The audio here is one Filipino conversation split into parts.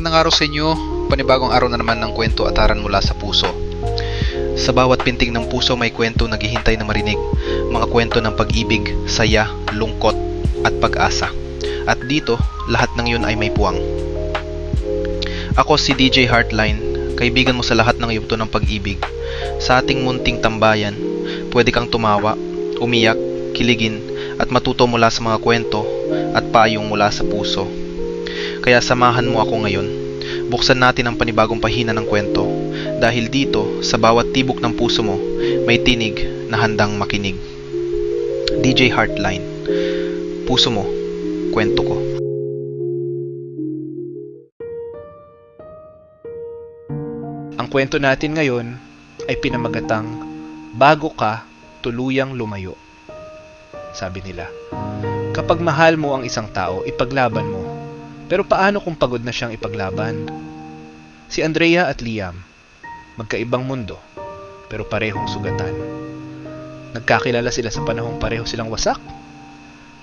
Magandang araw sa inyo. Panibagong araw na naman ng kwento at aral mula sa puso. Sa bawat pintig ng puso may kwento naghihintay na marinig. Mga kwento ng pag-ibig, saya, lungkot at pag-asa. At dito, lahat ng yun ay may puwang. Ako si DJ Heartline, kaibigan mo sa lahat ng yugto ng pag-ibig. Sa ating munting tambayan, pwede kang tumawa, umiyak, kiligin at matuto mula sa mga kwento at payong mula sa puso. Kaya samahan mo ako ngayon. Buksan natin ang panibagong pahina ng kwento. Dahil dito, sa bawat tibok ng puso mo, may tinig na handang makinig. DJ Heartline. Puso mo, kwento ko. Ang kwento natin ngayon ay pinamagatang Bago Ka, Tuluyang Lumayo. Sabi nila, kapag mahal mo ang isang tao, ipaglaban mo. Pero paano kung pagod na siyang ipaglaban? Si Andrea at Liam, magkaibang mundo, pero parehong sugatan. Nagkakilala sila sa panahong pareho silang wasak.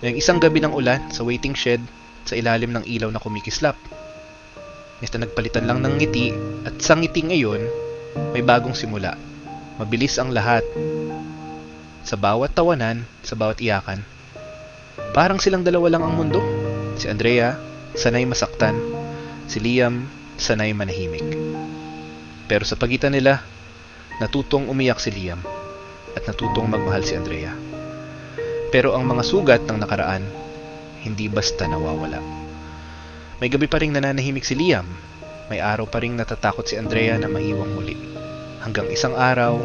Ngayong isang gabi ng ulan sa waiting shed sa ilalim ng ilaw na kumikislap. Basta nagpalitan lang ng ngiti at sa ngiti ngayon, may bagong simula. Mabilis ang lahat. Sa bawat tawanan, sa bawat iyakan, parang silang dalawa lang ang mundo. Si Andrea, sanay masaktan. Si Liam, sanay manahimik. Pero sa pagitan nila, natutong umiyak si Liam at natutong magmahal si Andrea. Pero ang mga sugat ng nakaraan, hindi basta nawawala. May gabi pa ring nananahimik si Liam. May araw pa ring natatakot si Andrea na maiwang muli. Hanggang isang araw,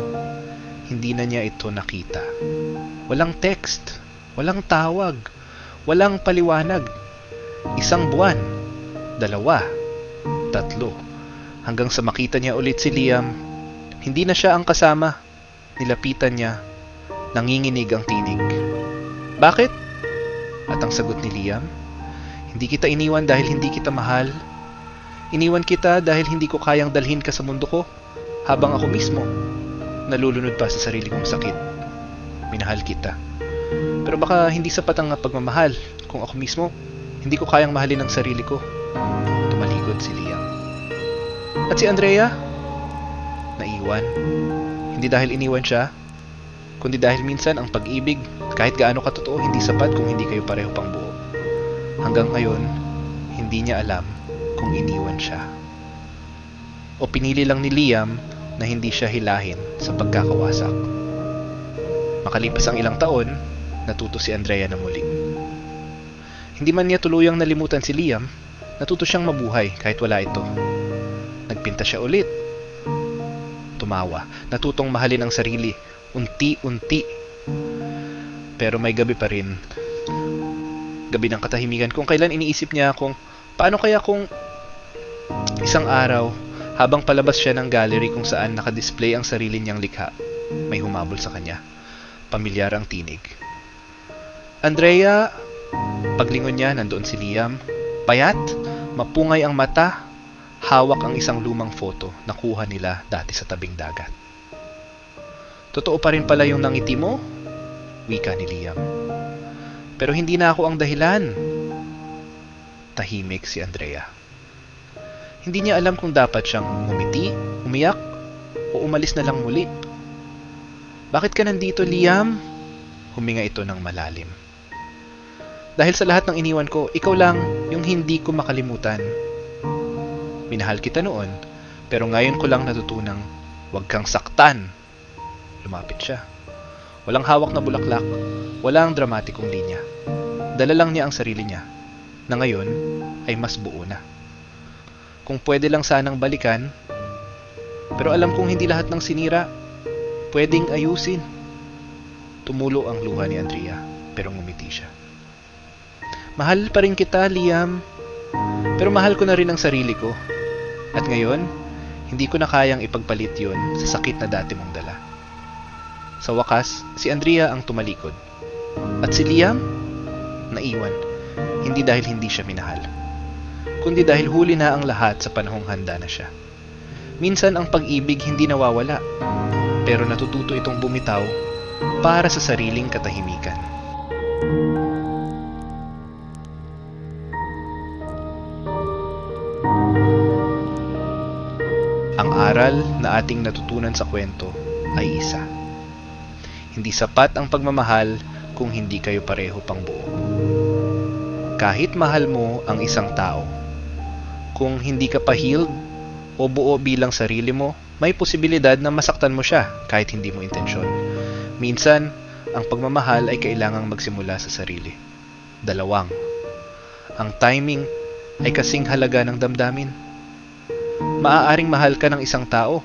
hindi na niya ito nakita. Walang text, walang tawag, walang paliwanag. Isang buwan, 2, 3, hanggang sa makita niya ulit si Liam. Hindi na siya ang kasama. Nilapitan niya, nanginginig ang tinig. Bakit? At ang sagot ni Liam, hindi kita iniwan dahil hindi kita mahal. Iniwan kita dahil hindi ko kayang dalhin ka sa mundo ko, habang ako mismo nalulunod pa sa sarili kong sakit. Minahal kita. Pero baka hindi sapat ang pagmamahal kung ako mismo hindi ko kayang mahalin ang sarili ko. Tumalikod si Liam. At si Andrea? Naiwan. Hindi dahil iniwan siya, kundi dahil minsan ang pag-ibig, kahit gaano katotoo, hindi sapat kung hindi kayo pareho pang buo. Hanggang ngayon, hindi niya alam kung iniwan siya. O pinili lang ni Liam na hindi siya hilahin sa pagkakawasak. Makalipas ang ilang taon, natuto si Andrea na muli. Hindi man niya tuluyang nalimutan si Liam, natuto siyang mabuhay kahit wala ito. Nagpinta siya ulit. Tumawa, natutong mahalin ang sarili, unti-unti. Pero may gabi pa rin. Gabi ng katahimikan kung kailan iniisip niya kung paano kaya kung isang araw, habang palabas siya ng gallery kung saan nakadisplay ang sarili niyang likha, may humabol sa kanya. Pamilyar ang tinig. Andrea! Paglingon niya, nandoon si Liam. Payat, mapungay ang mata, hawak ang isang lumang foto na kuha nila dati sa tabing dagat. Totoo pa rin pala yung nangiti mo? Wika ni Liam. Pero hindi na ako ang dahilan. Tahimik si Andrea. Hindi niya alam kung dapat siyang ngumiti, umiyak, o umalis na lang muli. Bakit ka nandito, Liam? Huminga ito ng malalim. Dahil sa lahat ng iniwan ko, ikaw lang yung hindi ko makalimutan. Minahal kita noon, pero ngayon ko lang natutunang huwag kang saktan. Lumapit siya. Walang hawak na bulaklak, walang dramatikong linya. Dala lang niya ang sarili niya, na ngayon ay mas buo na. Kung pwede lang sanang balikan, pero alam kong hindi lahat ng sinira pwedeng ayusin. Tumulo ang luha ni Andrea, pero ngumiti siya. Mahal pa rin kita, Liam. Pero mahal ko na rin ang sarili ko. At ngayon, hindi ko na kayang ipagpalit yun sa sakit na dati mong dala. Sa wakas, si Andrea ang tumalikod. At si Liam, naiwan. Hindi dahil hindi siya minahal, kundi dahil huli na ang lahat sa panahong handa na siya. Minsan ang pag-ibig hindi nawawala, pero natututo itong bumitaw para sa sariling katahimikan. ang aral na ating natutunan sa kwento ay isa. Hindi sapat ang pagmamahal kung hindi kayo pareho pang buo. Kahit mahal mo ang isang tao, kung hindi ka pa healed o buo bilang sarili mo, may posibilidad na masaktan mo siya kahit hindi mo intensyon. Minsan, ang pagmamahal ay kailangang magsimula sa sarili. Dalawang. Ang timing ay kasing halaga ng damdamin. Maaaring mahal ka ng isang tao,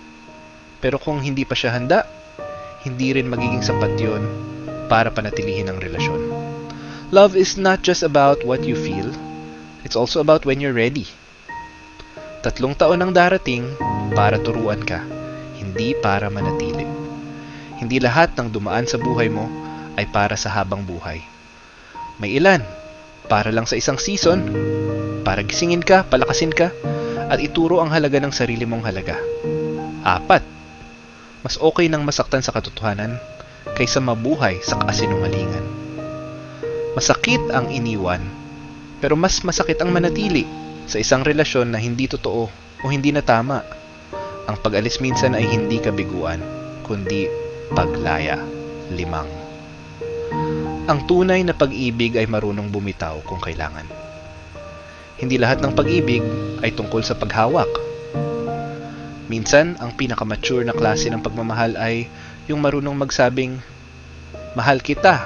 pero kung hindi pa siya handa, hindi rin magiging sapat yun para panatilihin ang relasyon. Love is not just about what you feel, it's also about when you're ready. 3 taon ang darating para turuan ka, hindi para manatili. Hindi lahat ng dumaan sa buhay mo ay para sa habang buhay. May ilan, para lang sa isang season, para gisingin ka, palakasin ka, at ituro ang halaga ng sarili mong halaga. 4, mas okay nang masaktan sa katotohanan kaysa mabuhay sa kasinungalingan. Masakit ang iniwan, pero mas masakit ang manatili sa isang relasyon na hindi totoo o hindi na tama. Ang pag-alis minsan ay hindi kabiguan, kundi paglaya. 5. Ang tunay na pag-ibig ay marunong bumitaw kung kailangan. Hindi lahat ng pag-ibig ay tungkol sa paghawak. Minsan, ang pinakamature na klase ng pagmamahal ay yung marunong magsabing, mahal kita,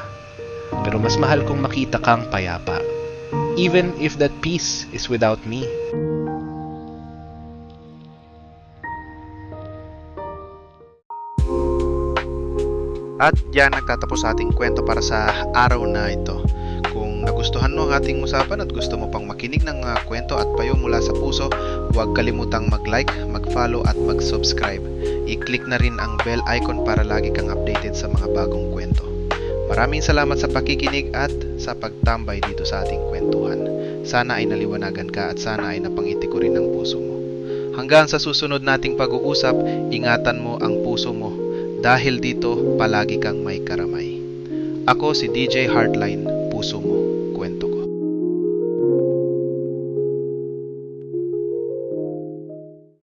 pero mas mahal kong makita kang payapa, even if that peace is without me. At yan nagtatapos sa ating kwento para sa araw na ito. Kung nagustuhan mo ang ating usapan at gusto mo pang makinig ng kwento at payo mula sa puso, huwag kalimutang mag-like, mag-follow at mag-subscribe. I-click na rin ang bell icon para lagi kang updated sa mga bagong kwento. Maraming salamat sa pakikinig at sa pagtambay dito sa ating kwentuhan. Sana ay naliwanagan ka at sana ay napangiti ko rin ang puso mo. Hanggang sa susunod nating pag-uusap, ingatan mo ang puso mo. Dahil dito, palagi kang may karamay. Ako si DJ Hardline, puso mo.